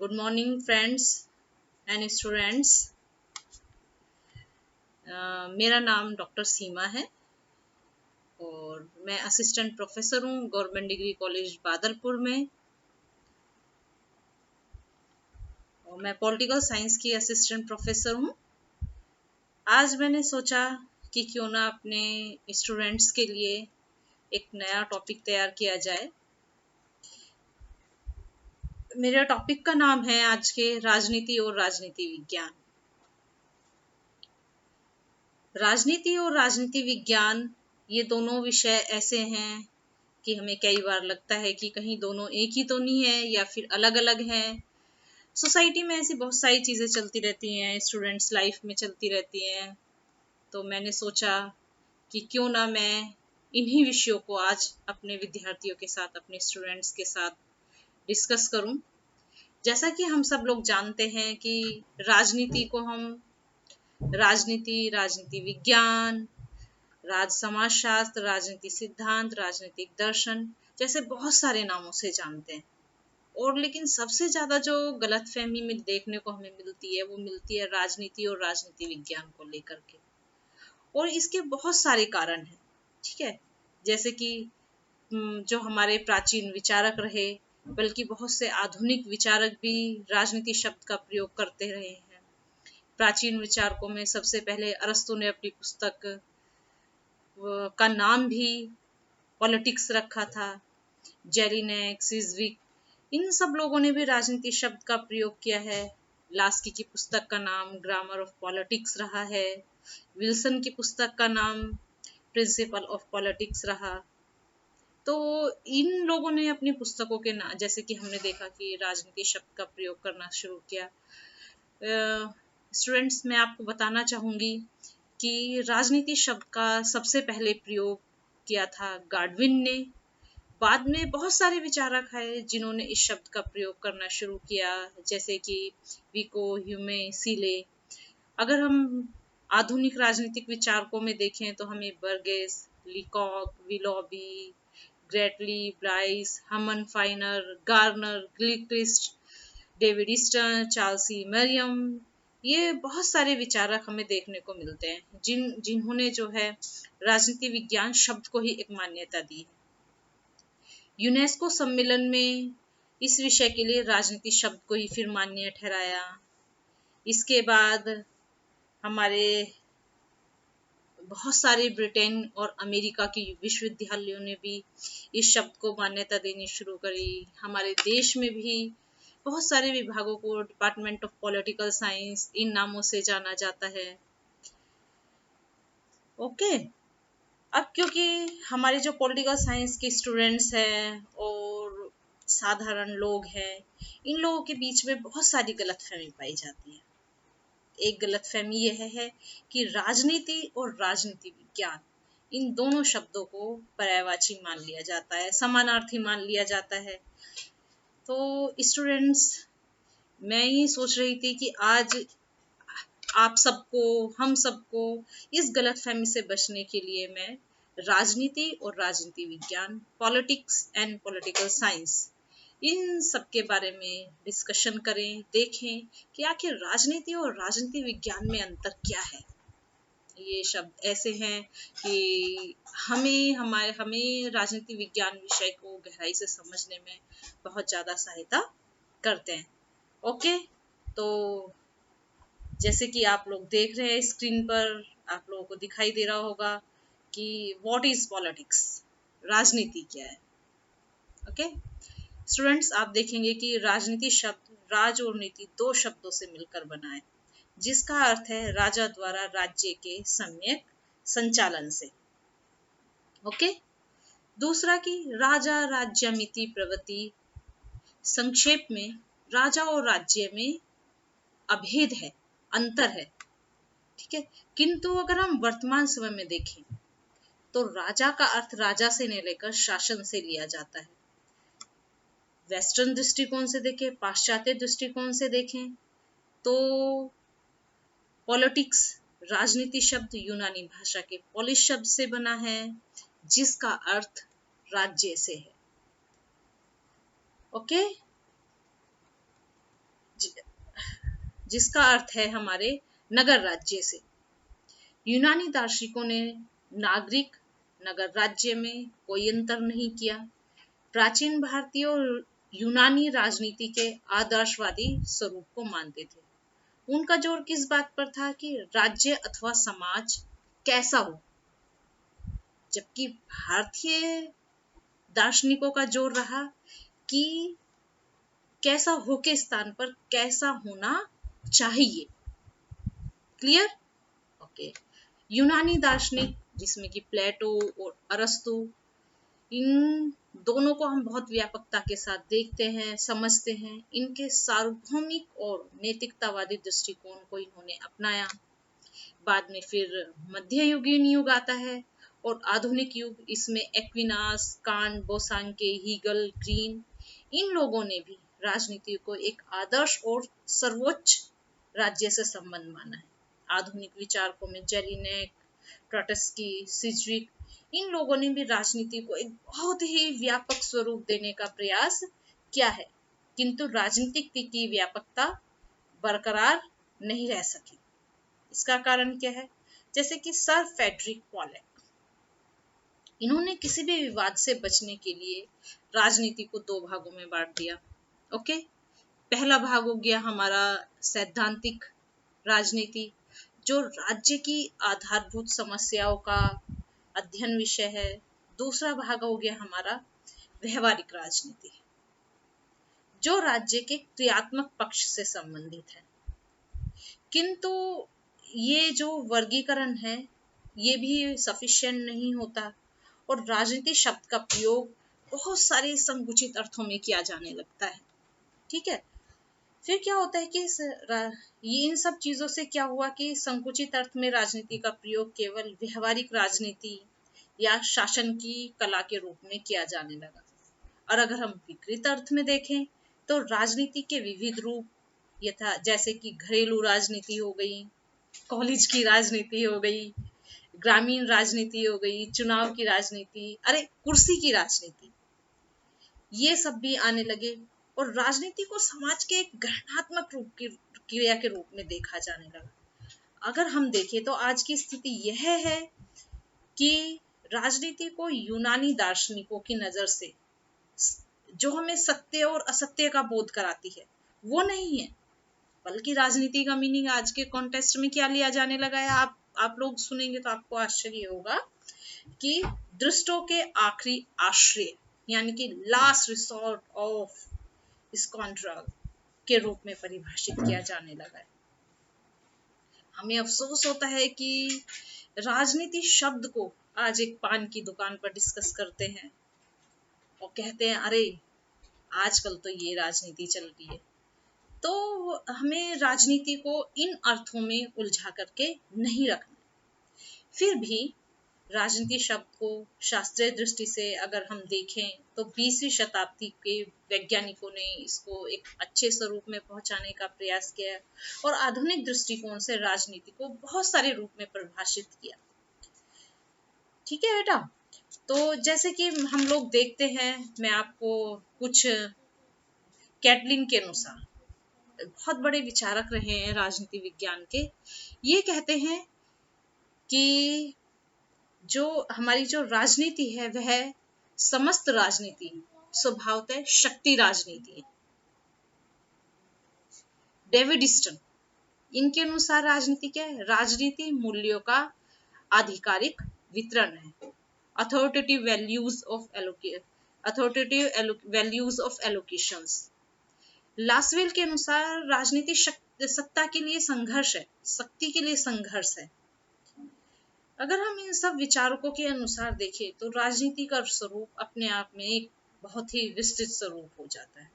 Good morning friends and students. मेरा नाम doctor सीमा है और मैं असिस्टेंट प्रोफेसर हूँ गवर्नमेंट डिग्री कॉलेज बादलपुर में। और मैं पॉलिटिकल साइंस की असिस्टेंट प्रोफेसर हूँ। आज मैंने सोचा कि क्यों ना अपने स्टूडेंट्स के लिए एक नया टॉपिक तैयार किया जाए। मेरे टॉपिक का नाम है आज के राजनीति और राजनीति विज्ञान। राजनीति और राजनीति विज्ञान ये दोनों विषय ऐसे हैं कि हमें कई बार लगता है कि कहीं दोनों एक ही तो नहीं है या फिर अलग अलग हैं। सोसाइटी में ऐसी बहुत सारी चीज़ें चलती रहती हैं, स्टूडेंट्स लाइफ में चलती रहती हैं। तो मैंने सोचा कि क्यों ना मैं इन्हीं विषयों को आज अपने विद्यार्थियों के साथ, अपने स्टूडेंट्स के साथ डिस्कस करूं। जैसा कि हम सब लोग जानते हैं कि राजनीति को हम राजनीति, राजनीति विज्ञान, राज समाजशास्त्र, राजनीति सिद्धांत, राजनीतिक दर्शन जैसे बहुत सारे नामों से जानते हैं। और लेकिन सबसे ज्यादा जो गलतफहमी में देखने को हमें मिलती है वो मिलती है राजनीति और राजनीति विज्ञान को लेकर के। और इसके बहुत सारे कारण हैं, ठीक है। जैसे कि जो हमारे प्राचीन विचारक रहे, बल्कि बहुत से आधुनिक विचारक भी राजनीति शब्द का प्रयोग करते रहे हैं। प्राचीन विचारकों में सबसे पहले अरस्तु ने अपनी पुस्तक का नाम भी पॉलिटिक्स रखा था। जेलिनेक, सिज़विक, इन सब लोगों ने भी राजनीति शब्द का प्रयोग किया है। लास्की की पुस्तक का नाम ग्रामर ऑफ पॉलिटिक्स रहा है। विल्सन की पुस्तक का नाम प्रिंसिपल ऑफ पॉलिटिक्स रहा। तो इन लोगों ने अपनी पुस्तकों के नाम, जैसे कि हमने देखा कि राजनीति शब्द का प्रयोग करना शुरू किया। स्टूडेंट्स, मैं आपको बताना चाहूंगी कि राजनीति शब्द का सबसे पहले प्रयोग किया था गार्डविन ने। बाद में बहुत सारे विचारक आए जिन्होंने इस शब्द का प्रयोग करना शुरू किया, जैसे कि विको, ह्यूमे, सीले। अगर हम आधुनिक राजनीतिक विचारकों में देखें तो हमें Burgess, Leacock, Willoughby, Gettell, Bryce, Herman Finer, Garner, Gilchrist, David Easton, Charles Merriam, ये बहुत सारे विचारक हमें देखने को मिलते हैं जिन्होंने जो है राजनीति विज्ञान शब्द को ही एक मान्यता दी है। यूनेस्को सम्मेलन में इस विषय के लिए राजनीति शब्द को ही फिर मान्य ठहराया। इसके बाद हमारे बहुत सारे ब्रिटेन और अमेरिका के विश्वविद्यालयों ने भी इस शब्द को मान्यता देनी शुरू करी। हमारे देश में भी बहुत सारे विभागों को डिपार्टमेंट ऑफ पॉलिटिकल साइंस इन नामों से जाना जाता है। ओके। अब क्योंकि हमारे जो पॉलिटिकल साइंस के स्टूडेंट्स हैं और साधारण लोग हैं, इन लोगों के बीच में बहुत सारी गलतफहमी पाई जाती है। एक गलतफहमी यह है कि राजनीति और राजनीति विज्ञान, इन दोनों शब्दों को पर्यायवाची मान लिया जाता है, समानार्थी मान लिया जाता है। तो स्टूडेंट्स, मैं ये सोच रही थी कि आज आप सबको, हम सबको इस गलतफहमी से बचने के लिए मैं राजनीति और राजनीति विज्ञान, पॉलिटिक्स एंड पॉलिटिकल साइंस, इन सब के बारे में डिस्कशन करें, देखें कि आखिर राजनीति और राजनीति विज्ञान में अंतर क्या है। ये शब्द ऐसे हैं कि हमें राजनीति विज्ञान विषय को गहराई से समझने में बहुत ज़्यादा सहायता करते हैं। ओके, तो जैसे कि आप लोग देख रहे हैं स्क्रीन पर, आप लोगों को दिखाई दे रहा होगा कि व्हाट इज पॉलिटिक्स, राजनीति क्या है। ओके स्टूडेंट्स, आप देखेंगे कि राजनीति शब्द राज और नीति दो शब्दों से मिलकर बना है, जिसका अर्थ है राजा द्वारा राज्य के सम्यक संचालन से। ओके, दूसरा कि राजा राज्यमिति प्रवृत्ति, संक्षेप में राजा और राज्य में अभेद है, अंतर है, ठीक है। किंतु अगर हम वर्तमान समय में देखें तो राजा का अर्थ राजा से नहीं लेकर शासन से लिया जाता है। वेस्टर्न दृष्टिकोण से देखें, पाश्चात्य दृष्टिकोण से देखें तो पॉलिटिक्स, राजनीति शब्द यूनानी भाषा के पोलिस शब्द से बना है, जिसका अर्थ राज्य से है। ओके, जिसका अर्थ है हमारे नगर राज्य से। यूनानी दार्शनिकों ने नागरिक नगर राज्य में कोई अंतर नहीं किया। प्राचीन भारतीय और यूनानी राजनीति के आदर्शवादी स्वरूप को मानते थे। उनका जोर किस बात पर था कि राज्य अथवा समाज कैसा हो, जबकि भारतीय दार्शनिकों का जोर रहा कि कैसा हो के स्थान पर कैसा होना चाहिए। क्लियर? ओके। यूनानी दार्शनिक जिसमें कि प्लेटो और अरस्तु, इन दोनों को हम बहुत व्यापकता के साथ देखते हैं, समझते हैं। इनके सार्वभौमिक और नैतिकतावादी दृष्टिकोण को इन्होंने अपनाया। बाद में फिर मध्ययुगीन युग आता है और आधुनिक युग, इसमें एक्विनास, कांट, बोसांके, हीगल, ग्रीन, इन लोगों ने भी राजनीति को एक आदर्श और सर्वोच्च राज्य से संबंध माना है। आधुनिक विचारकों में जेलिनेक, ट्रॉट्स्की, सिज्विक, इन लोगों ने भी राजनीति को एक बहुत ही व्यापक स्वरूप देने का प्रयास किया है, किंतु राजनीतिक की व्यापकता बरकरार नहीं रह सकी। इसका कारण क्या है? जैसे कि सर फ्रेडरिक पॉलेक, इन्होंने किसी भी विवाद से बचने के लिए राजनीति को दो भागों में बांट दिया। ओके, पहला भाग हो गया हमारा सैद्धांतिक राजनीति, जो राज्य की आधारभूत समस्याओं का अध्ययन विषय है। दूसरा भाग हो गया हमारा व्यवहारिक राजनीति, जो राज्य के क्रियात्मक पक्ष से संबंधित है। किंतु ये जो वर्गीकरण है ये भी सफिशिएंट नहीं होता और राजनीति शब्द का प्रयोग बहुत सारे संकुचित अर्थों में किया जाने लगता है। ठीक है, फिर क्या होता है कि ये इन सब चीजों से क्या हुआ कि संकुचित अर्थ में राजनीति का प्रयोग केवल व्यवहारिक राजनीति या शासन की कला के रूप में किया जाने लगा। और अगर हम विकृत अर्थ में देखें तो राजनीति के विविध रूप यथा जैसे कि घरेलू राजनीति हो गई, कॉलेज की राजनीति हो गई, ग्रामीण राजनीति हो गई, चुनाव की राजनीति, अरे कुर्सी की राजनीति, ये सब भी आने लगे और राजनीति को समाज के एक गठनात्मक रूप की क्रिया के रूप में देखा जाने लगा। अगर हम देखें तो आज की स्थिति यह है कि राजनीति को यूनानी दार्शनिकों की नजर से जो हमें सत्य और असत्य का बोध कराती है वो नहीं है, बल्कि राजनीति का मीनिंग आज के कॉन्टेक्स्ट में क्या लिया जाने लगा है, आप लोग सुनेंगे तो आपको आश्चर्य होगा कि दुष्टों के आखिरी आश्रय यानी कि लास्ट रिसोर्ट ऑफ स्कॉन्ड्रल के रूप में परिभाषित किया जाने लगा है। हमें अफसोस होता है कि राजनीति शब्द को आज एक पान की दुकान पर डिस्कस करते हैं और कहते हैं अरे आजकल तो ये राजनीति चल रही है। तो हमें राजनीति को इन अर्थों में उलझा करके नहीं रखना। फिर भी राजनीति शब्द को शास्त्रीय दृष्टि से अगर हम देखें तो 20वीं शताब्दी के वैज्ञानिकों ने इसको एक अच्छे स्वरूप में पहुंचाने का प्रयास किया और आधुनिक दृष्टिकोण से राजनीति को बहुत सारे रूप में परिभाषित किया। ठीक है बेटा, तो जैसे कि हम लोग देखते हैं, मैं आपको कुछ कैटलिन के अनुसार, बहुत बड़े विचारक रहे हैं राजनीति विज्ञान के, ये कहते हैं कि जो हमारी जो राजनीति है वह समस्त राजनीति स्वभावतः शक्ति राजनीति है। डेविड स्टन, इनके अनुसार राजनीति क्या है? राजनीति मूल्यों का आधिकारिक वितरण है। Authoritative values of allocations. Lasswell के अनुसार राजनीति सत्ता के लिए संघर्ष है, शक्ति के लिए संघर्ष है। अगर हम इन सब विचारकों के अनुसार देखें तो राजनीति का स्वरूप अपने आप में एक बहुत ही विस्तृत स्वरूप हो जाता है।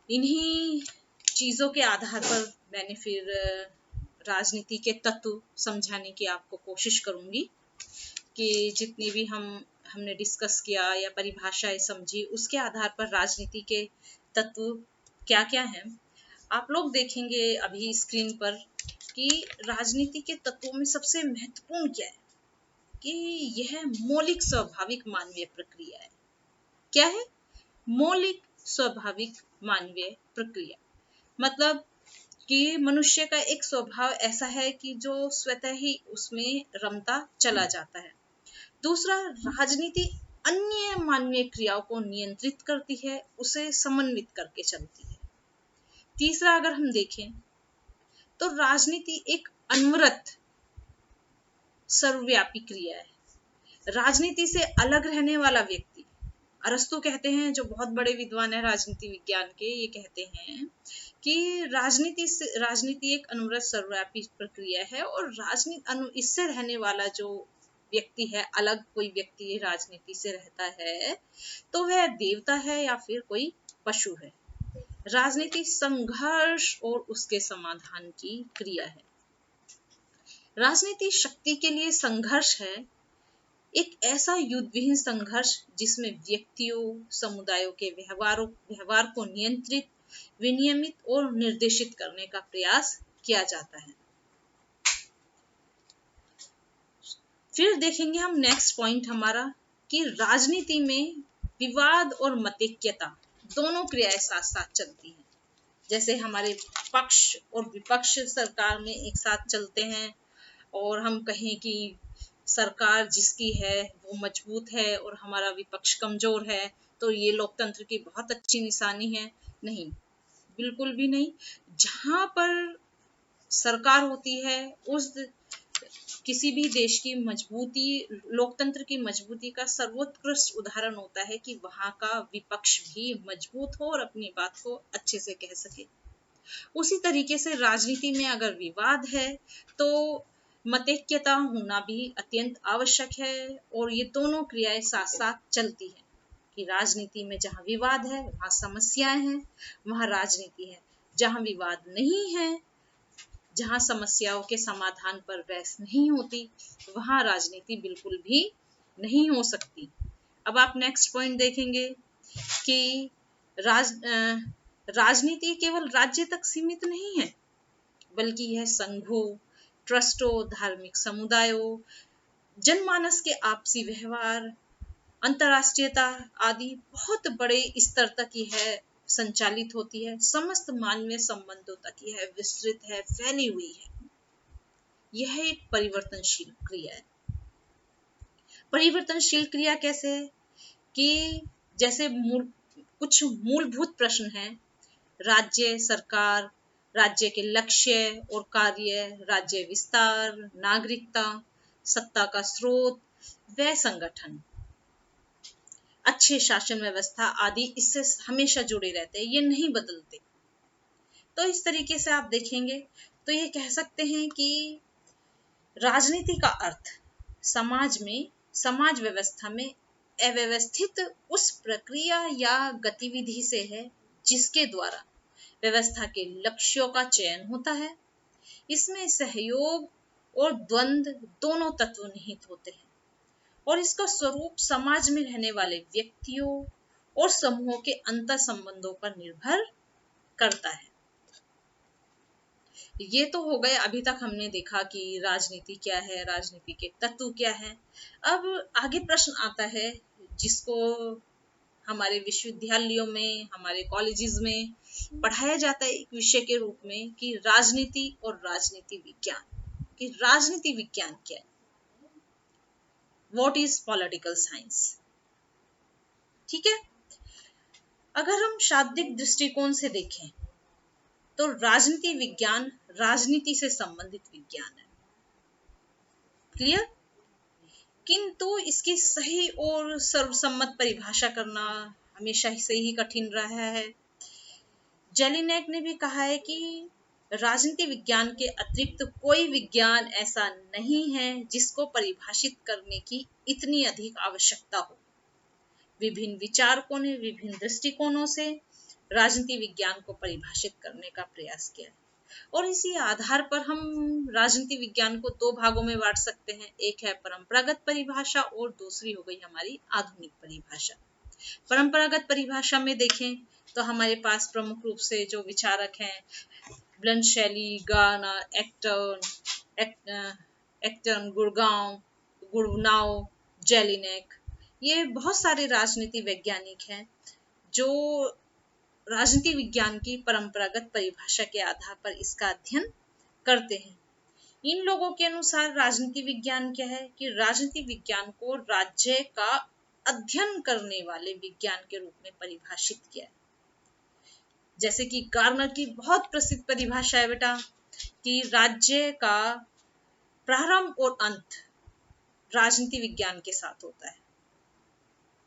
इन्हीं चीजों के आधार पर मैंने फिर राजनीति के तत्व समझाने की आपको कोशिश करूंगी कि जितनी भी हमने डिस्कस किया या परिभाषाएं समझी उसके आधार पर राजनीति के तत्व क्या क्या हैं। आप लोग देखेंगे अभी स्क्रीन पर कि राजनीति के तत्वों में सबसे महत्वपूर्ण क्या है कि यह मौलिक स्वाभाविक मानवीय प्रक्रिया है। क्या है? मौलिक स्वाभाविक मानवीय प्रक्रिया। मतलब कि मनुष्य का एक स्वभाव ऐसा है कि जो स्वतः ही उसमें रमता चला जाता है। दूसरा, राजनीति अन्य मानवीय क्रियाओं को नियंत्रित करती है, उसे समन्वित करके चलती है। तीसरा, अगर हम देखें तो राजनीति एक अनवरत सर्वव्यापी क्रिया है। राजनीति से अलग रहने वाला व्यक्ति, अरस्तु कहते हैं, जो बहुत बड़े विद्वान है राजनीति विज्ञान के, ये कहते हैं कि राजनीति एक अनवरत सर्वव्यापी प्रक्रिया है, और राजनीति इससे रहने वाला जो व्यक्ति है, अलग कोई व्यक्ति राजनीति से रहता है, तो वह देवता है या फिर कोई पशु है। राजनीति संघर्ष और उसके समाधान की क्रिया है। राजनीति शक्ति के लिए संघर्ष है, एक ऐसा युद्धविहीन संघर्ष जिसमें व्यक्तियों, समुदायों के व्यवहार को नियंत्रित, विनियमित और निर्देशित करने का प्रयास किया जाता है। फिर देखेंगे हम नेक्स्ट पॉइंट हमारा कि राजनीति में विवाद और मतैक्यता दोनों क्रियाएं साथ साथ चलती हैं। जैसे हमारे पक्ष और विपक्ष सरकार में एक साथ चलते हैं, और हम कहें कि सरकार जिसकी है वो मजबूत है और हमारा विपक्ष कमजोर है, तो ये लोकतंत्र की बहुत अच्छी निशानी है। नहीं, बिल्कुल भी नहीं। जहां पर सरकार होती है, उस किसी भी देश की मजबूती, लोकतंत्र की मजबूती का सर्वोत्कृष्ट उदाहरण होता है कि वहां का विपक्ष भी मजबूत हो और अपनी बात को अच्छे से कह सके। उसी तरीके से राजनीति में अगर विवाद है तो मतैक्यता होना भी अत्यंत आवश्यक है, और ये दोनों क्रियाएं साथ साथ चलती हैं कि राजनीति में जहां विवाद है वहां समस्याएं हैं, वहां राजनीति है। जहां विवाद नहीं है, जहां समस्याओं के समाधान पर बहस नहीं होती, वहां राजनीति बिल्कुल भी नहीं हो सकती। अब आप नेक्स्ट पॉइंट देखेंगे कि राजनीति केवल राज्य तक सीमित नहीं है, बल्कि यह संघों, ट्रस्टों, धार्मिक समुदायों, जनमानस के आपसी व्यवहार, अंतरराष्ट्रीयता आदि बहुत बड़े स्तर तक यह संचालित होती है, समस्त मानवीय संबंधों तक यह विस्तृत है, फैली हुई है। यह एक परिवर्तनशील क्रिया है। परिवर्तनशील क्रिया कैसे है कि जैसे कुछ मूलभूत प्रश्न हैं, राज्य, सरकार, राज्य के लक्ष्य और कार्य, राज्य विस्तार, नागरिकता, सत्ता का स्रोत, व संगठन, अच्छे शासन व्यवस्था आदि इससे हमेशा जुड़े रहते हैं, ये नहीं बदलते। तो इस तरीके से आप देखेंगे तो ये कह सकते हैं कि राजनीति का अर्थ समाज व्यवस्था में अव्यवस्थित उस प्रक्रिया या गतिविधि से है जिसके द्वारा व्यवस्था के लक्ष्यों का चयन होता है। इसमें सहयोग और द्वंद्व दोनों तत्व निहित होते हैं, और इसका स्वरूप समाज में रहने वाले व्यक्तियों और समूहों के अंतर संबंधों पर निर्भर करता है। ये तो हो गए, अभी तक हमने देखा कि राजनीति क्या है, राजनीति के तत्व क्या है। अब आगे प्रश्न आता है जिसको हमारे विश्वविद्यालयों में, हमारे कॉलेजेस में पढ़ाया जाता है एक विषय के रूप में कि राजनीति और राजनीति विज्ञान, कि राजनीति विज्ञान क्या है, व्हाट इज पॉलिटिकल साइंस। ठीक है, अगर हम शाब्दिक दृष्टिकोण से देखें तो राजनीति विज्ञान राजनीति से संबंधित विज्ञान है। क्लियर? किंतु इसकी सही और सर्वसम्मत परिभाषा करना हमेशा से ही कठिन रहा है। जेलिनेक ने भी कहा है कि राजनीति विज्ञान के अतिरिक्त कोई विज्ञान ऐसा नहीं है जिसको परिभाषित करने की इतनी अधिक आवश्यकता हो। विभिन्न विचारकों ने विभिन्न दृष्टिकोणों से राजनीति विज्ञान को परिभाषित करने का प्रयास किया, और इसी आधार पर हम राजनीति विज्ञान को दो भागों में बांट सकते हैं। एक है परंपरागत परिभाषा और दूसरी हो गई हमारी आधुनिक परिभाषा। परंपरागत परिभाषा में देखें तो हमारे पास प्रमुख रूप से जो विचारक हैं, ब्लंट शैली, गार्नर, एक्टन, गुड़गांव, जेलिनेक, ये बहुत सारे राजनीति वैज्ञानिक हैं जो राजनीति विज्ञान की परंपरागत परिभाषा के आधार पर इसका अध्ययन करते हैं। इन लोगों के अनुसार राजनीति विज्ञान क्या है कि राजनीति विज्ञान को राज्य का अध्ययन करने वाले विज्ञान के रूप में परिभाषित किया है। जैसे कि गार्नर की बहुत प्रसिद्ध परिभाषा है बेटा कि राज्य का प्रारंभ और अंत राजनीति विज्ञान के साथ होता है।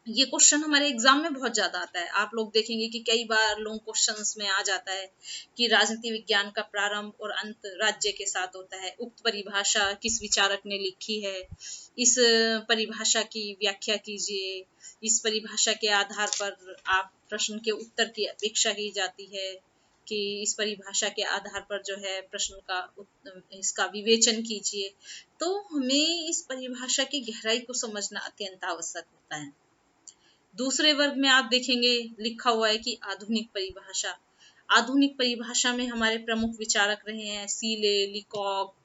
ये क्वेश्चन हमारे एग्जाम में बहुत ज्यादा आता है। आप लोग देखेंगे कि कई बार लॉन्ग क्वेश्चंस में आ जाता है कि राजनीति विज्ञान का प्रारंभ और अंत राज्य के साथ होता है। उक्त परिभाषा किस विचारक ने लिखी है, इस परिभाषा की व्याख्या कीजिए। इस परिभाषा के आधार पर आप प्रश्न के उत्तर की अपेक्षा की जाती है कि इस परिभाषा के आधार पर जो है प्रश्न का इसका विवेचन कीजिए। तो हमें इस परिभाषा की गहराई को समझना अत्यंत आवश्यक होता है। दूसरे वर्ग में आप देखेंगे लिखा हुआ है कि आधुनिक परिभाषा। आधुनिक परिभाषा में हमारे प्रमुख विचारक रहे हैं Seeley, Leacock,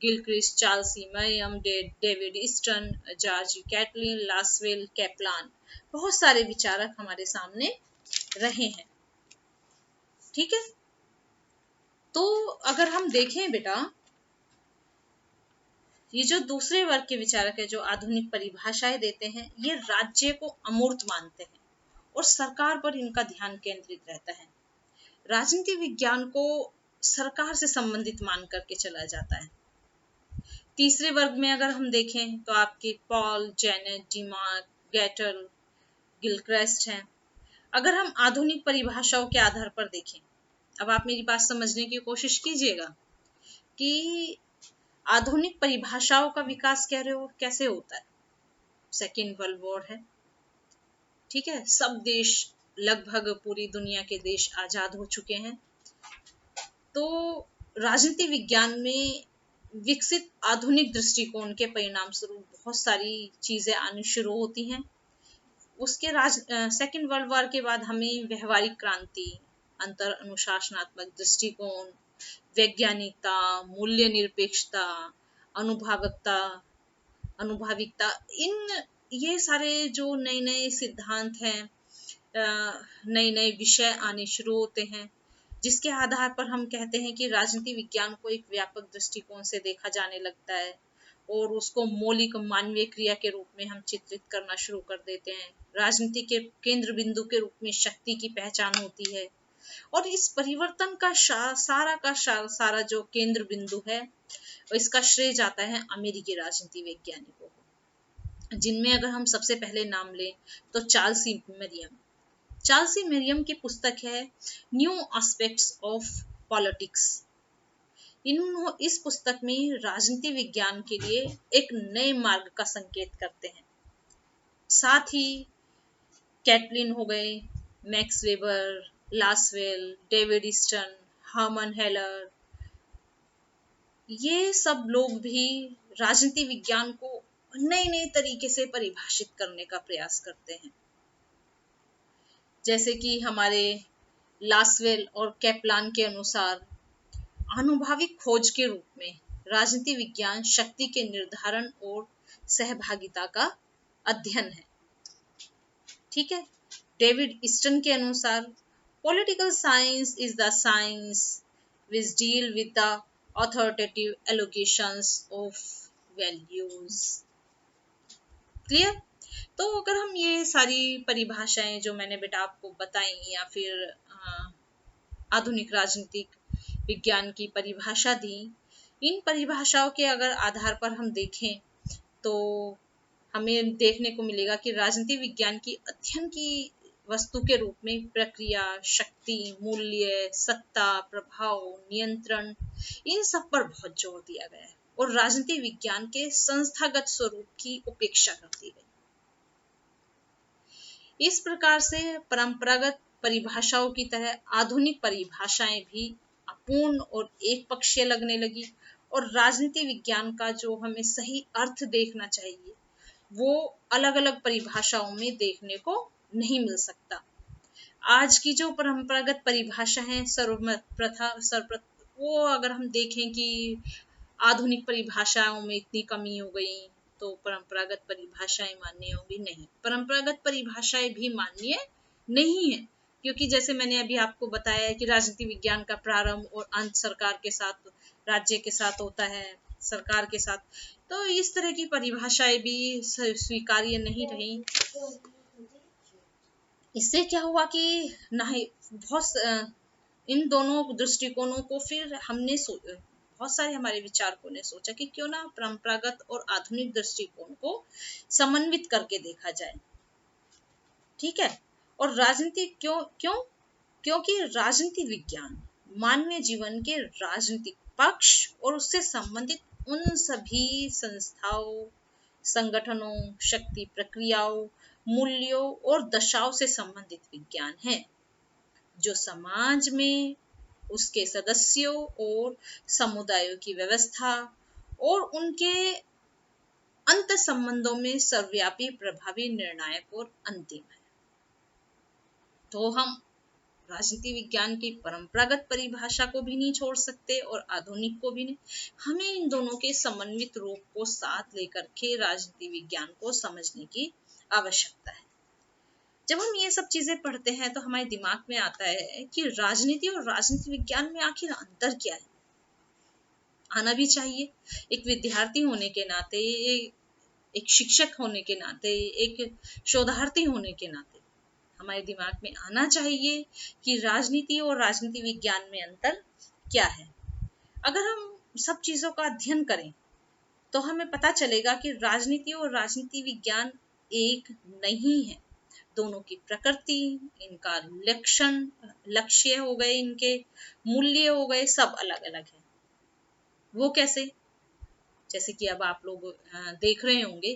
Gilchrist, Charles Merriam, David Easton, George Catlin, Lasswell, Kaplan. बहुत सारे विचारक हमारे सामने रहे हैं। ठीक है, तो अगर हम देखें बेटा, ये जो दूसरे वर्ग के विचारक है जो आधुनिक परिभाषाएं देते हैं, ये राज्य को अमूर्त मानते हैं और सरकार पर इनका ध्यान केंद्रित रहता है। राजनीति विज्ञान को सरकार से संबंधित मान करके चला जाता है। तीसरे वर्ग में अगर हम देखें तो आपके पॉल, जेनेट, डिमार्क, गैटल, गिलक्रिस्ट हैं। अगर हम आधुनिक परिभाषाओं के आधार पर देखें, अब आप मेरी बात समझने की कोशिश कीजिएगा कि आधुनिक परिभाषाओं का विकास कैसे होता है। सेकेंड वर्ल्ड वॉर है, ठीक है, सब देश, लगभग पूरी दुनिया के देश आजाद हो चुके हैं। तो राजनीति विज्ञान में विकसित आधुनिक दृष्टिकोण के परिणाम स्वरूप बहुत सारी चीजें आनी शुरू होती हैं। उसके सेकेंड वर्ल्ड वॉर के बाद हमें व्यवहारिक क्रांति, अंतर अनुशासनात्मक दृष्टिकोण, वैज्ञानिकता, मूल्य निरपेक्षता, अनुभाविकता, ये सारे जो नए नए सिद्धांत हैं, नए नए विषय आने शुरू होते हैं, जिसके आधार पर हम कहते हैं कि राजनीति विज्ञान को एक व्यापक दृष्टिकोण से देखा जाने लगता है और उसको मौलिक मानवीय क्रिया के रूप में हम चित्रित करना शुरू कर देते हैं। राजनीति के केंद्र बिंदु के रूप में शक्ति की पहचान होती है और इस परिवर्तन का सारा जो केंद्र बिंदु है, इसका श्रेय जाता है अमेरिकी राजनीति वैज्ञानिकों को, जिनमें अगर हम सबसे पहले नाम लें तो चार्ल्सी मेरियम की पुस्तक है न्यू एस्पेक्ट्स ऑफ पॉलिटिक्स। इस पुस्तक में राजनीति विज्ञान के लिए एक नए मार्ग का संकेत करते हैं। साथ ही कैटलिन हो गए, Max Weber, Lasswell, David Easton, Hermann Heller, ये सब लोग भी राजनीति विज्ञान को नए नए तरीके से परिभाषित करने का प्रयास करते हैं। जैसे कि हमारे लासवेल और कैप्लान के अनुसार आनुभाविक खोज के रूप में राजनीति विज्ञान शक्ति के निर्धारण और सहभागिता का अध्ययन है। ठीक है, डेविड ईस्टन के अनुसार political science is the science which deal with the authoritative allocations of values. Clear? तो अगर हम ये सारी परिभाषाएं जो मैंने बेटा आपको बताई या फिर आधुनिक राजनीतिक विज्ञान की परिभाषा दी, इन परिभाषाओं के अगर आधार पर हम देखें तो हमें देखने को मिलेगा कि राजनीति विज्ञान की अध्ययन की वस्तु के रूप में प्रक्रिया, शक्ति, मूल्य, सत्ता, प्रभाव, नियंत्रण, इन सब पर बहुत जोर दिया गया है और राजनीति विज्ञान के संस्थागत स्वरूप की उपेक्षा कर दी गई। इस प्रकार से परंपरागत परिभाषाओं की तरह आधुनिक परिभाषाएं भी अपूर्ण और एक पक्षीय लगने लगी और राजनीति विज्ञान का जो हमें सही अर्थ देखना चाहिए वो अलग अलग परिभाषाओं में देखने को नहीं मिल सकता। आज की जो परंपरागत परिभाषा है वो अगर हम देखें कि आधुनिक परिभाषाओं में इतनी कमी हो गई तो परंपरागत परिभाषाएं मान्य होंगी नहीं। परंपरागत परिभाषाएं भी मान्य नहीं है, क्योंकि जैसे मैंने अभी आपको बताया कि राजनीति विज्ञान का प्रारंभ और अंत सरकार के साथ, राज्य के साथ होता है, सरकार के साथ। तो इस तरह की परिभाषाएं भी स्वीकार्य नहीं रही। इससे क्या हुआ कि नहीं इन दोनों दृष्टिकोणों को फिर हमने बहुत सारे हमारे विचारकों ने सोचा कि क्यों ना परंपरागत और आधुनिक दृष्टिकोण को समन्वित करके देखा जाए। ठीक है। और राजनीति क्यों क्यों क्योंकि राजनीति विज्ञान मानवीय जीवन के राजनीतिक पक्ष और उससे संबंधित उन सभी संस्थाओं, संगठनों, शक्ति प्रक्रियाओं, मूल्यों और दशाओं से संबंधित विज्ञान है जो समाज में उसके सदस्यों और समुदायों की व्यवस्था और उनके अंत संबंधों में सर्वव्यापी, प्रभावी, निर्णायक और अंतिम है। तो हम राजनीति विज्ञान की परंपरागत परिभाषा को भी नहीं छोड़ सकते और आधुनिक को भी नहीं। हमें इन दोनों के समन्वित रूप को साथ लेकर के राजनीति विज्ञान को समझने की आवश्यकता है। जब हम ये सब चीजें पढ़ते हैं तो हमारे दिमाग में आता है कि राजनीति और राजनीति विज्ञान में आखिर अंतर क्या है। आना भी चाहिए। एक विद्यार्थी होने के नाते, एक शिक्षक होने के नाते, एक शोधार्थी होने के नाते हमारे दिमाग में आना चाहिए कि राजनीति और राजनीति विज्ञान में अंतर क्या है। अगर हम सब चीजों का अध्ययन करें तो हमें पता चलेगा कि राजनीति और राजनीति विज्ञान एक नहीं है। दोनों की प्रकृति, इनका लक्षण, लक्ष्य हो गए, इनके मूल्य हो गए, सब अलग अलग है। वो कैसे? जैसे कि अब आप लोग देख रहे होंगे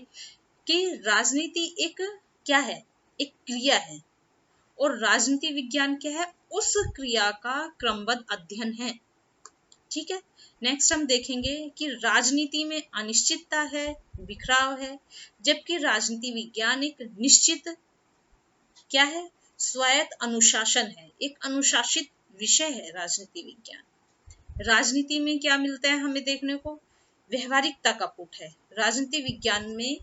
कि राजनीति एक क्या है, एक क्रिया है और राजनीति विज्ञान क्या है, उस क्रिया का क्रमबद्ध अध्ययन है। ठीक है। नेक्स्ट हम देखेंगे कि राजनीति में अनिश्चितता है, बिखराव है, जबकि राजनीति विज्ञान एक निश्चित क्या है, स्वायत्त अनुशासन है, एक अनुशासित विषय है राजनीति विज्ञान। राजनीति में क्या मिलता है हमें देखने को? व्यवहारिकता का पुट है। राजनीति विज्ञान में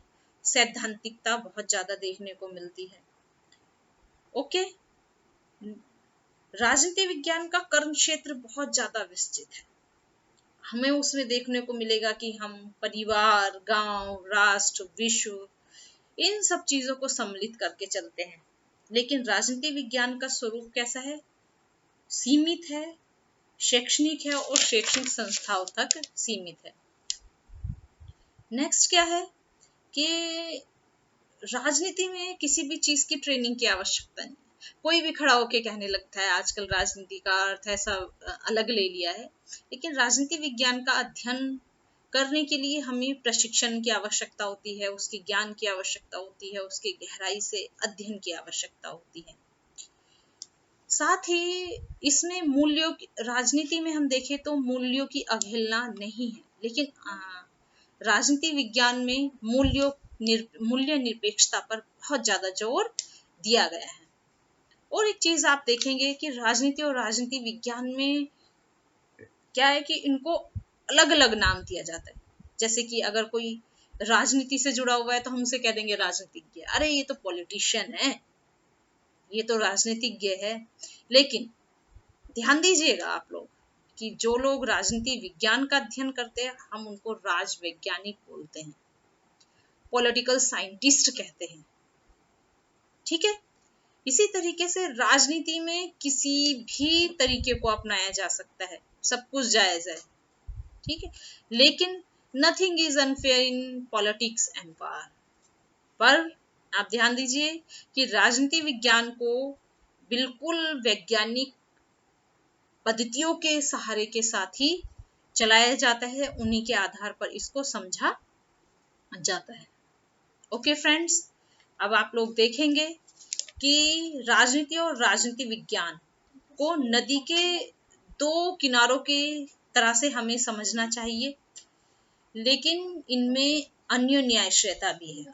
सैद्धांतिकता बहुत ज्यादा देखने को मिलती है। ओके। राजनीति विज्ञान का कर्म क्षेत्र बहुत ज्यादा विस्तृत है। हमें उसमें देखने को मिलेगा कि हम परिवार, गांव, राष्ट्र, विश्व, इन सब चीजों को सम्मिलित करके चलते हैं। लेकिन राजनीति विज्ञान का स्वरूप कैसा है? सीमित है, शैक्षणिक है और शैक्षणिक संस्थाओं तक सीमित है। नेक्स्ट क्या है कि राजनीति में किसी भी चीज की ट्रेनिंग की आवश्यकता नहीं। कोई भी खड़ा होके कहने लगता है आजकल राजनीति का अर्थ ऐसा अलग ले लिया है। लेकिन राजनीति विज्ञान का अध्ययन करने के लिए हमें प्रशिक्षण की आवश्यकता होती है, उसके ज्ञान की आवश्यकता होती है, उसके गहराई से अध्ययन की आवश्यकता होती है। साथ ही इसमें मूल्यों, राजनीति में हम देखें तो मूल्यों की अवहेलना नहीं है, लेकिन राजनीति विज्ञान में मूल्य निरपेक्षता पर बहुत ज्यादा जोर दिया गया है। और एक चीज आप देखेंगे कि राजनीति और राजनीति विज्ञान में क्या है कि इनको अलग अलग नाम दिया जाता है। जैसे कि अगर कोई राजनीति से जुड़ा हुआ है तो हम उसे कह देंगे राजनीतिज्ञ, अरे ये तो पॉलिटिशियन है, ये तो राजनीतिज्ञ है। लेकिन ध्यान दीजिएगा आप लोग कि जो लोग राजनीति विज्ञान का अध्ययन करते हैं हम उनको राजवैज्ञानिक बोलते हैं, पॉलिटिकल साइंटिस्ट कहते हैं। ठीक है। इसी तरीके से राजनीति में किसी भी तरीके को अपनाया जा सकता है, सब कुछ जायज है। ठीक है। लेकिन nothing is unfair in politics and power. पर आप ध्यान दीजिए कि राजनीति विज्ञान को बिल्कुल वैज्ञानिक पद्धतियों के सहारे के साथ ही चलाया जाता है, उन्हीं के आधार पर इसको समझा जाता है। ओके फ्रेंड्स, अब आप लोग देखेंगे कि राजनीति और राजनीति विज्ञान को नदी के दो किनारों के तरह से हमें समझना चाहिए, लेकिन इनमें अन्योन्याश्रयता भी है।